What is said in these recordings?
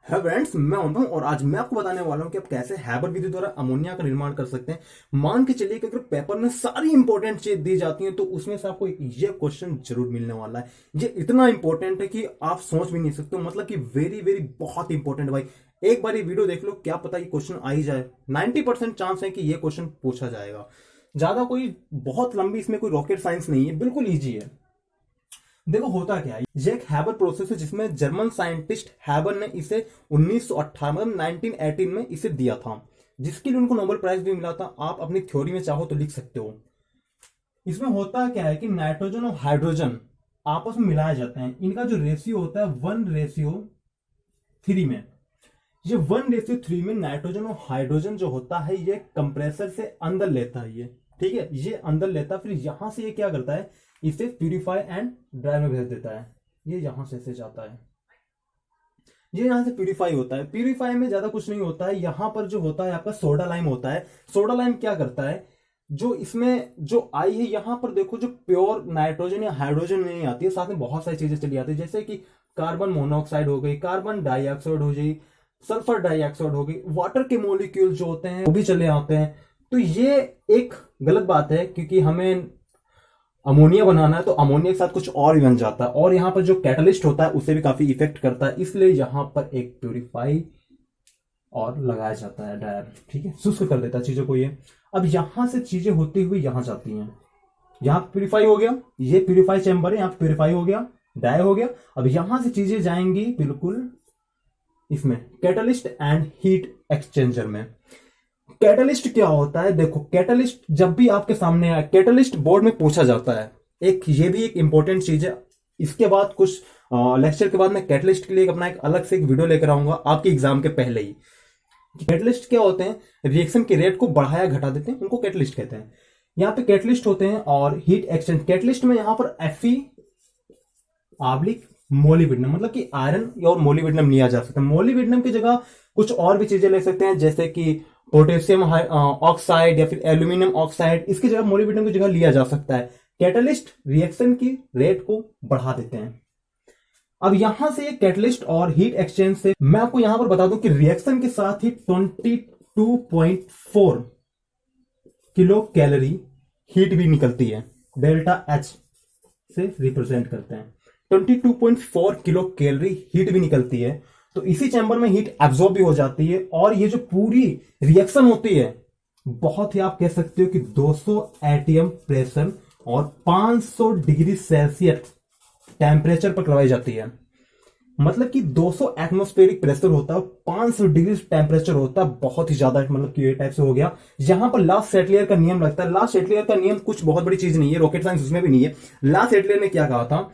है फ्रेंड्स, मैं अनुपम और आज मैं आपको बताने वाला हूं कि आप कैसे हैबर विधि द्वारा अमोनिया का निर्माण कर सकते हैं। मान के चलिए कि अगर पेपर में सारी इंपॉर्टेंट चीज दी जाती है तो उसमें से आपको ये क्वेश्चन जरूर मिलने वाला है। ये इतना इंपॉर्टेंट है कि आप सोच भी नहीं सकते, मतलब कि वेरी वेरी बहुत इंपॉर्टेंट भाई। एक बार ये वीडियो देख लो, क्या पता ये क्वेश्चन आ ही जाए। 90% चांस है कि ये क्वेश्चन पूछा जाएगा। ज्यादा कोई बहुत लंबी इसमें कोई रॉकेट साइंस नहीं है, बिल्कुल ईजी है। देखो होता क्या है, ये एक हैबर प्रोसेस है जिसमें जर्मन साइंटिस्ट हैबर ने इसे 1918 मतलब 1918 में इसे दिया था, जिसके लिए उनको नोबेल प्राइज भी मिला था। आप अपनी थ्योरी में चाहो तो लिख सकते हो। इसमें होता क्या है कि नाइट्रोजन और हाइड्रोजन आपस में मिलाए जाते हैं। इनका जो रेशियो होता है 1:3 में। ये 1:3 में नाइट्रोजन और हाइड्रोजन जो होता है ये कंप्रेसर से अंदर लेता है। ये ठीक है, ये अंदर लेता है, फिर यहां से ये क्या करता है, इसे प्यूरिफाई एंड ड्राई में भेज देता है। ये यहां से जाता है, ये यहां से प्यूरिफाई होता है। प्यूरिफाई में ज्यादा कुछ नहीं होता है, यहां पर जो होता है आपका सोडा लाइम होता है। सोडा लाइम क्या करता है, जो इसमें जो आई है यहां पर देखो, जो प्योर नाइट्रोजन या हाइड्रोजन नहीं आती है, साथ में बहुत सारी चीजें चली आती है, जैसे कि कार्बन मोनोऑक्साइड हो गई, कार्बन डाइऑक्साइड हो गई, सल्फर डाइऑक्साइड हो गई, वाटर के मोलिक्यूल जो होते हैं वो भी चले आते हैं। तो ये एक गलत बात है, क्योंकि हमें अमोनिया बनाना है तो अमोनिया के साथ कुछ और भी बन जाता है, और यहां पर जो कैटलिस्ट होता है उसे भी काफी इफेक्ट करता है। इसलिए यहां पर एक प्यूरिफाई और लगाया जाता है ड्रायर, ठीक है, शुष्क कर देता है चीजों को ये। अब यहां से चीजें होती हुई यहां जाती हैं। यहां प्यूरिफाई हो गया, ये प्यूरिफाई चैम्बर है, यहां प्यूरिफाई हो गया, ड्राई हो गया। अब यहां से चीजें जाएंगी बिल्कुल इसमें कैटलिस्ट एंड हीट एक्सचेंजर में। कैटलिस्ट क्या होता है, देखो कैटलिस्ट जब भी आपके सामने आए, कैटलिस्ट बोर्ड में पूछा जाता है। एक ये भी एक इंपॉर्टेंट चीज है। इसके बाद कुछ लेक्चर के बाद मैं कैटलिस्ट के लिए अपना एक अलग से एक वीडियो लेकर आऊंगा आपके एग्जाम के पहले ही। कैटलिस्ट क्या होते हैं, रिएक्शन के रेट को बढ़ाया घटा देते हैं, उनको कैटलिस्ट कहते हैं। यहाँ पे कैटलिस्ट होते हैं और हीट एक्सचेंज। कैटलिस्ट में यहाँ पर Fe आब्लिक मोलिब्डेनम, मतलब कि आयरन और मोलिब्डेनम लिया जा सकता है। मोलिब्डेनम की जगह कुछ और भी चीजें ले सकते हैं, जैसे कि पोटेशियम ऑक्साइड या फिर एल्यूमिनियम ऑक्साइड। इसकी जगह मोलिब्डेनम की जगह लिया जा सकता है। कैटलिस्ट रिएक्शन की रेट को बढ़ा देते हैं। अब यहां से कैटलिस्ट और हीट एक्सचेंज से मैं आपको यहां पर बता दूं कि रिएक्शन के साथ ही 22.4 किलो कैलोरी हीट भी निकलती है। डेल्टा एच से रिप्रेजेंट करते हैं। 22.4 किलो कैलोरी हीट भी निकलती है। तो इसी चैम्बर में हीट एब्जॉर्ब भी हो जाती है, और ये जो पूरी रिएक्शन होती है बहुत ही, आप कह सकते हो कि 200 एटीएम प्रेशर और 500 डिग्री सेल्सियस टेम्परेचर पर करवाई जाती है। मतलब कि 200 एटमॉस्फेरिक प्रेशर होता है, 500 डिग्री टेम्परेचर होता है, बहुत ही ज्यादा, मतलब कि ये टाइप से हो गया। यहां पर लास्ट सेटलियर का नियम लगता है। लास्ट सेटलियर का नियम कुछ बहुत बड़ी चीज नहीं है, रॉकेट साइंस उसमें भी नहीं है। लास्ट सेटलियर ने क्या कहा था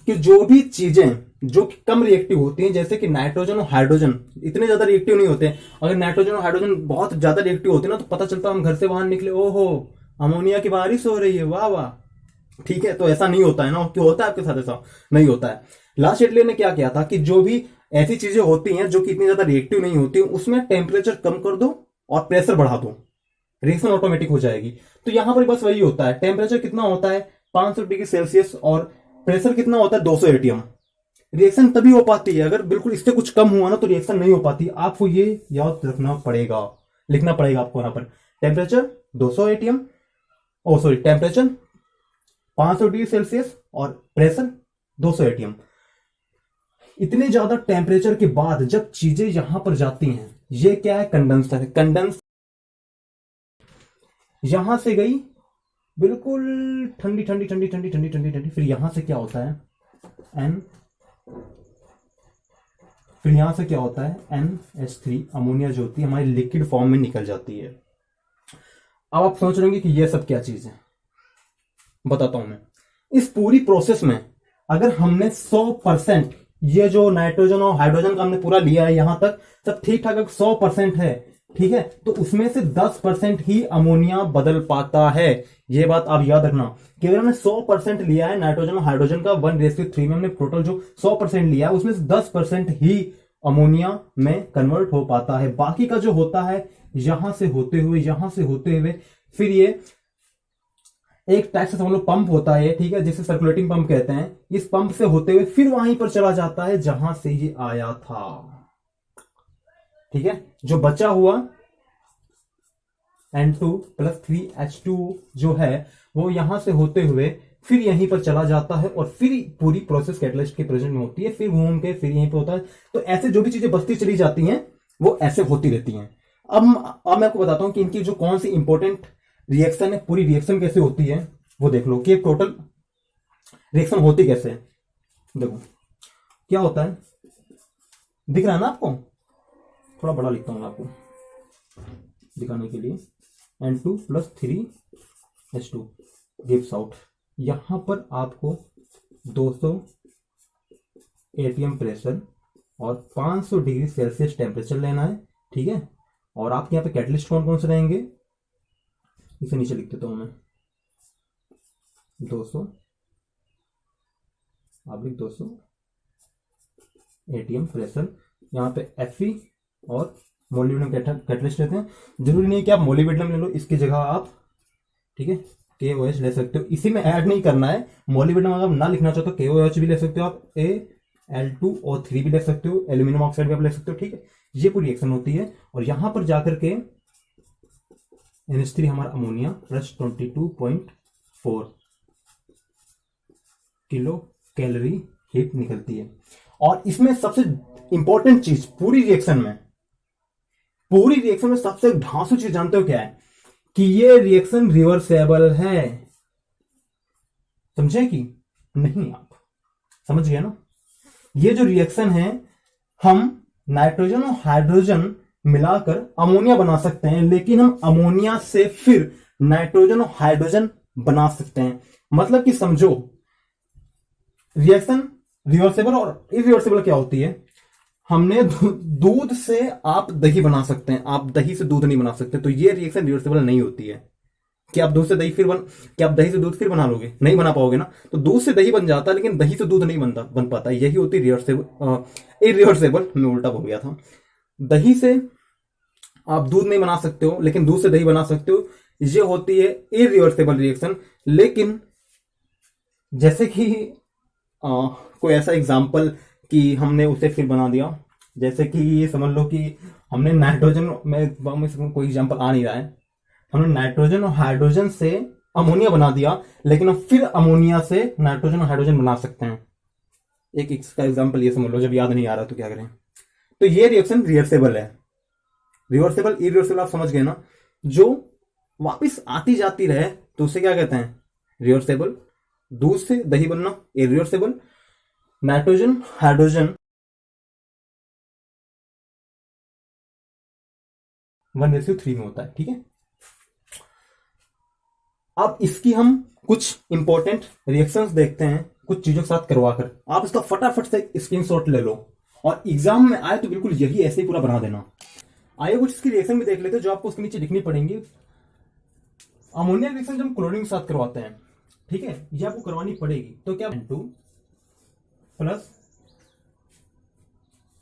कि जो भी चीजें जो कि कम रिएक्टिव होती हैं, जैसे कि नाइट्रोजन और हाइड्रोजन इतने ज्यादा रिएक्टिव नहीं होते हैं। अगर नाइट्रोजन और हाइड्रोजन बहुत ज्यादा रिएक्टिव होते ना, तो पता चलता हम घर से बाहर निकले, ओहो अमोनिया की बारिश हो रही है, वाह वाह। ठीक है, तो ऐसा नहीं होता है ना, क्यों होता है आपके साथ, ऐसा नहीं होता है। लास्ट एटलियर ने क्या किया था कि जो भी ऐसी चीजें होती हैं जो कि इतनी ज्यादा रिएक्टिव नहीं होती, उसमें टेम्परेचर कम कर दो और प्रेशर बढ़ा दो, रिएक्शन ऑटोमेटिक हो जाएगी। तो यहां पर बस वही होता है। टेम्परेचर कितना होता है 500 डिग्री सेल्सियस, और प्रेशर कितना होता है 200 एटीएम। रिएक्शन तभी हो पाती है, अगर बिल्कुल इससे कुछ कम हुआ ना तो रिएक्शन नहीं हो पाती। आपको ये याद रखना पड़ेगा, लिखना पड़ेगा आपको यहाँ पर। टेम्परेचर 200 एटीएम, ओ सॉरी, टेम्परेचर 500 डिग्री सेल्सियस और प्रेशर 200 एटीएम। इतने ज्यादा टेम्परेचर के बाद जब चीजें यहां पर जाती हैं, ये क्या है, कंडेंसर है। कंडेंस यहां से गई बिल्कुल ठंडी ठंडी ठंडी ठंडी ठंडी ठंडी ठंडी, फिर यहां से क्या होता है एन, फिर यहां से क्या होता है NH3, अमोनिया जो होती है हमारी लिक्विड फॉर्म में निकल जाती है। अब आप सोच रहे होंगे कि ये सब क्या चीज है, बताता हूं मैं। इस पूरी प्रोसेस में अगर हमने 100% ये जो नाइट्रोजन और हाइड्रोजन का हमने पूरा लिया है, यहां तक सब ठीक ठाक, अगर 100% है, ठीक है, तो उसमें से 10% ही अमोनिया बदल पाता है। ये बात आप याद रखना कि अगर हमने 100% लिया है नाइट्रोजन और हाइड्रोजन का 1:3 में, हमने टोटल जो 100% लिया है उसमें से 10% ही अमोनिया में कन्वर्ट हो पाता है। बाकी का जो होता है यहां से होते हुए, यहां से होते हुए, फिर ये एक टाइप से समझ लो पंप होता है, ठीक है, जिसे सर्कुलेटिंग पंप कहते हैं। इस पंप से होते हुए फिर वहीं पर चला जाता है जहां से ये आया था। ठीक है, जो बचा हुआ N2 प्लस 3H2 जो है वो यहां से होते हुए फिर यहीं पर चला जाता है और फिर पूरी प्रोसेस कैटलिस्ट के प्रेजेंट में होती है, फिर घूम के फिर यहीं पे होता है। तो ऐसे जो भी चीजें बचती चली जाती हैं वो ऐसे होती रहती हैं। अब मैं आपको बताता हूं कि इनकी जो कौन सी इंपॉर्टेंट रिएक्शन है, पूरी रिएक्शन कैसे होती है वो देख लो कि टोटल रिएक्शन होती कैसे है। देखो क्या होता है, दिख रहा है ना आपको, थोड़ा बड़ा लिखता हूं आपको दिखाने के लिए। N2 plus 3H2 gives out, यहां पर आपको 200 एटीएम प्रेशर और 500 डिग्री सेल्सियस टेम्परेचर लेना है, ठीक है। और आपके यहाँ पे कैटलिस्ट कौन कौन से रहेंगे, इसे नीचे लिख देता हूं मैं, 200 आप लिख 200 एटीएम प्रेशर, यहाँ पे Fe और मोलिब्डेनम कैटलिस्ट लेते हैं। जरूरी नहीं कि आप मोलिब्डेनम ले लो, इसकी जगह आप, ठीक है, KOH ले सकते हो। इसी में ऐड नहीं करना है, मोलिब्डेनम अगर ना लिखना चाहो तो KOH भी ले सकते हो आप, Al2O3 भी ले सकते हो, एल्यूमिनियम ऑक्साइड भी आप ले सकते हो, ठीक है। ये पूरी रिएक्शन होती है और यहां पर जाकर के NH3 हमारा ammonia plus 22.4 kilo calorie heat निकलती है। और इसमें सबसे इंपॉर्टेंट चीज पूरी रिएक्शन में सबसे ढांसू चीज जानते हो क्या है, कि ये रिएक्शन रिवर्सेबल है। समझे कि नहीं, आप समझ गए ना। ये जो रिएक्शन है, हम नाइट्रोजन और हाइड्रोजन मिलाकर अमोनिया बना सकते हैं, लेकिन हम अमोनिया से फिर नाइट्रोजन और हाइड्रोजन बना सकते हैं। मतलब कि समझो, रिएक्शन रिवर्सेबल और इरिवर्सेबल क्या होती है। हमने दूध से आप दही बना सकते हैं, आप दही से दूध नहीं बना सकते, तो ये रिएक्शन रिवर्सेबल नहीं होती है। कि आप दूध से दही क्या आप दही से दूध फिर बना लोगे, नहीं बना पाओगे ना। तो दूध से दही बन जाता है, लेकिन दही से दूध नहीं बन पाता। यही होती है इरिवर्सेबल, मैं उल्टा बोल गया था। दही से आप दूध नहीं बना सकते हो, लेकिन दूध से दही बना सकते हो, ये होती है इरिवर्सेबल रिएक्शन। लेकिन जैसे कि कोई ऐसा एग्जाम्पल कि हमने उसे फिर बना दिया, जैसे कि ये समझ लो कि हमने नाइट्रोजन में कोई एग्जाम्पल आ नहीं रहा है, हमने नाइट्रोजन और हाइड्रोजन से अमोनिया बना दिया, लेकिन हम फिर अमोनिया से नाइट्रोजन और हाइड्रोजन बना सकते हैं। एक इसका एग्जाम्पल ये समझ लो, जब याद नहीं आ रहा तो क्या करें। तो ये रिएक्शन रिवर्सेबल है। रिवर्सेबल इरिवर्सेबल आप समझ गए ना, जो वापिस आती जाती रहे तो उसे क्या कहते हैं, रिवर्सेबल। दूध से दही बनना इरिवर्सेबल, नाइट्रोजन हाइड्रोजन 1:3 में होता है, ठीक है। अब इसकी हम कुछ इंपॉर्टेंट रिएक्शंस देखते हैं, कुछ चीजों के साथ करवाकर। आप इसका फटाफट से स्क्रीनशॉट ले लो और एग्जाम में आए तो बिल्कुल यही ऐसे ही पूरा बना देना। आइए कुछ इसकी रिएक्शन भी देख लेते हैं, जो आपको उसके नीचे लिखनी पड़ेंगी। अमोनिया रिएक्शन जब हम क्लोरीन के साथ करवाते हैं, ठीक है, ये आपको करवानी पड़ेगी। तो क्या N2 प्लस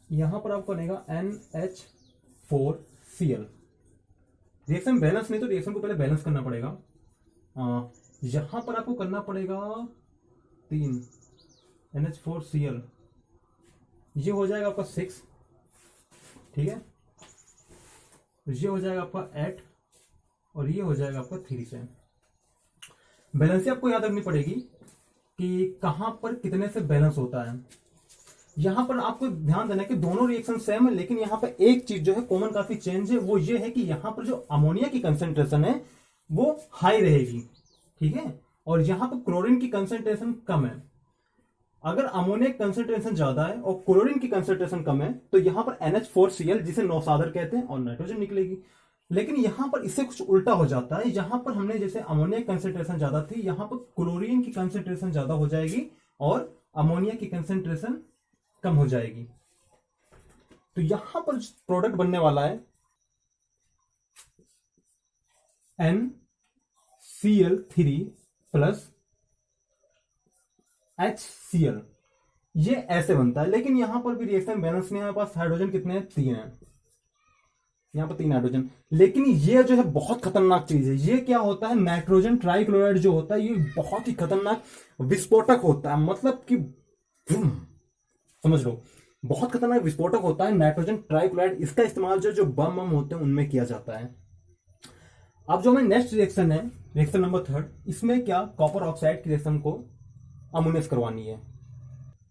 यहां पर आपको बनेगा NH4Cl। रिएक्शन बैलेंस नहीं, तो रिएक्शन को पहले बैलेंस करना पड़ेगा। यहां पर आपको करना पड़ेगा 3 NH4Cl, ये हो जाएगा आपका 6, ठीक है। ये हो जाएगा आपका 8 और ये हो जाएगा आपका 3 से। बैलेंस आपको याद रखनी पड़ेगी कि कहां पर कितने से बैलेंस होता है। यहां पर आपको ध्यान देना है कि दोनों रिएक्शन सेम है, लेकिन यहां पर एक चीज जो है कॉमन काफी चेंज है, वो ये है कि यहां पर जो अमोनिया की कंसेंट्रेशन है वो हाई रहेगी, ठीक है, और यहां पर क्लोरीन की कंसेंट्रेशन कम है। अगर अमोनिया की कंसेंट्रेशन ज्यादा है और क्लोरीन की कंसेंट्रेशन कम है, तो यहां पर NH4Cl, जिसे नौसादर कहते हैं, और नाइट्रोजन निकलेगी। लेकिन यहां पर इससे कुछ उल्टा हो जाता है। यहां पर हमने जैसे अमोनिया की कंसेंट्रेशन ज्यादा थी, यहां पर क्लोरीन की कंसेंट्रेशन ज्यादा हो जाएगी और अमोनिया की कंसेंट्रेशन कम हो जाएगी। तो यहां पर प्रोडक्ट बनने वाला है NCl3 प्लस HCl, ये ऐसे बनता है। लेकिन यहां पर भी रिएक्शन बैलेंस नहीं है, हमारे पास हाइड्रोजन कितने हैं, 3 हैं, यहां पर 3 हाइड्रोजन। लेकिन ये जो है बहुत खतरनाक चीज है। ये क्या होता है, नाइट्रोजन ट्राइक्लोराइड जो होता है, ये बहुत ही खतरनाक विस्फोटक होता है। मतलब कि समझ लो, बहुत खतरनाक विस्फोटक होता है नाइट्रोजन ट्राइक्लोराइड। इसका इस्तेमाल जो बम होते हैं उनमें किया जाता है। अब जो हमें नेक्स्ट रिएक्शन है, रिएक्शन नंबर 3, इसमें क्या कॉपर ऑक्साइड की रिएक्शन को अमोनियस करवानी है।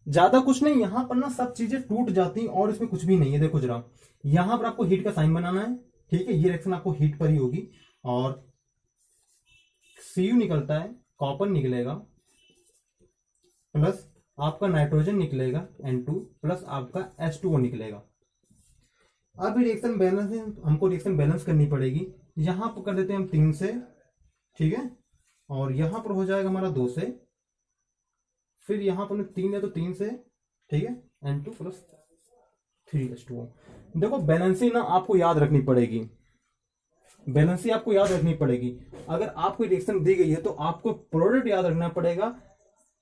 ज्यादा कुछ नहीं, यहां पर ना सब चीजें टूट जाती और इसमें कुछ भी नहीं है। देखो जरा, यहां पर आपको हीट का साइन बनाना है, ठीक है। ये रिएक्शन आपको हीट पर ही होगी और Cu निकलता है, कॉपर निकलेगा प्लस आपका नाइट्रोजन निकलेगा N2 प्लस आपका H2O निकलेगा। अब रिएक्शन बैलेंस है, हमको रिएक्शन बैलेंस करनी पड़ेगी। यहां पर कर देते हैं हम 3 से, ठीक है, और यहां पर हो जाएगा हमारा 2 से, फिर यहां पर 3 है तो 3 से, ठीक है, N2 प्लस 3H2O। देखो बैलेंसिंग ना आपको याद रखनी पड़ेगी, बैलेंसिंग आपको याद रखनी पड़ेगी। अगर आपको रिएक्शन दी गई है तो आपको प्रोडक्ट याद रखना पड़ेगा।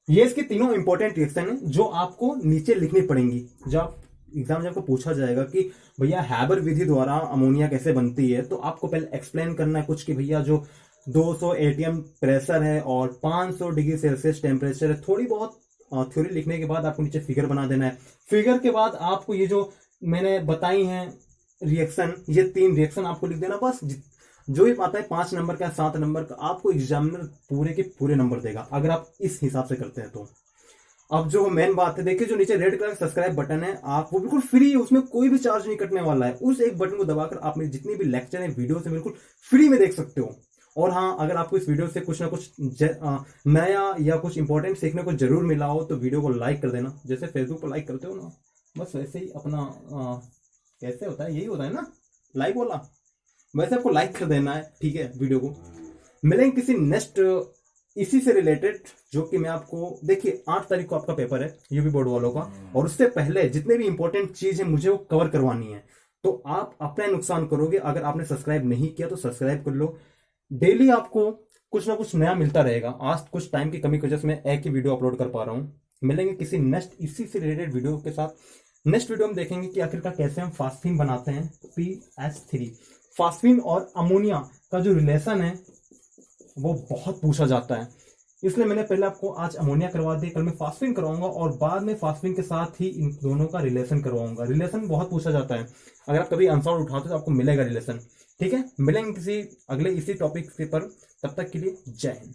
ये इसके तीनों इंपॉर्टेंट रिएक्शन है जो आपको नीचे लिखनी पड़ेंगी। जब एग्जाम जब आपको पूछा जाएगा कि भैया हैबर विधि द्वारा अमोनिया कैसे बनती है, तो आपको पहले एक्सप्लेन करना है कुछ कि भैया जो 200 एटीएम प्रेशर है और 500 डिग्री सेल्सियस टेम्परेचर है। थोड़ी बहुत थ्योरी लिखने के बाद आपको नीचे फिगर बना देना है। फिगर के बाद आपको ये जो मैंने बताई हैं रिएक्शन, ये 3 रिएक्शन आपको लिख देना बस। जो भी आता है 5 नंबर का 7 नंबर का, आपको एग्जामिनर पूरे के पूरे नंबर देगा अगर आप इस हिसाब से करते हैं तो। अब जो मेन बात है, देखिए जो नीचे रेड कलर का सब्सक्राइब बटन है, आप वो बिल्कुल फ्री है, उसमें कोई भी चार्ज नहीं कटने वाला है। उस एक बटन को दबाकर आप मेरे जितनी भी लेक्चर है वीडियो से बिल्कुल फ्री में देख सकते हो। और हाँ, अगर आपको इस वीडियो से कुछ ना कुछ नया या कुछ इंपॉर्टेंट सीखने को जरूर मिला हो तो वीडियो को लाइक कर देना। जैसे फेसबुक पर लाइक करते हो ना, बस वैसे ही अपना कैसे होता है, यही होता है ना लाइक वाला, वैसे आपको लाइक कर देना है, ठीक है। वीडियो को मिलेंगे किसी नेक्स्ट इसी से रिलेटेड, जो कि मैं आपको, देखिए 8 तारीख को आपका पेपर है यूपी बोर्ड वालों का, और उससे पहले जितने भी इंपॉर्टेंट चीज है मुझे वो कवर करवानी है। तो आप अपना नुकसान करोगे। अगर आपने सब्सक्राइब नहीं किया तो सब्सक्राइब कर लो। डेली आपको कुछ ना कुछ नया मिलता रहेगा। आज कुछ टाइम की कमी की वजह से मैं एक ही वीडियो अपलोड कर पा रहा हूं। मिलेंगे किसी नेक्स्ट इसी से रिलेटेड वीडियो के साथ। नेक्स्ट वीडियो हम देखेंगे कि आखिरकार कैसे हम फास्फीन बनाते हैं, PH3। फास्फीन और अमोनिया का जो रिलेशन है वो बहुत पूछा जाता है, इसलिए मैंने पहले आपको आज अमोनिया करवा दी, कल मैं फास्फीन करवाऊंगा और बाद में फास्फीन के साथ ही इन दोनों का रिलेशन करवाऊंगा। रिलेशन बहुत पूछा जाता है, अगर आप कभी आंसर उठाते हो तो आपको मिलेगा रिलेशन, ठीक है। मिलेंगे किसी अगले इसी टॉपिक पर, तब तक के लिए जय हिंद।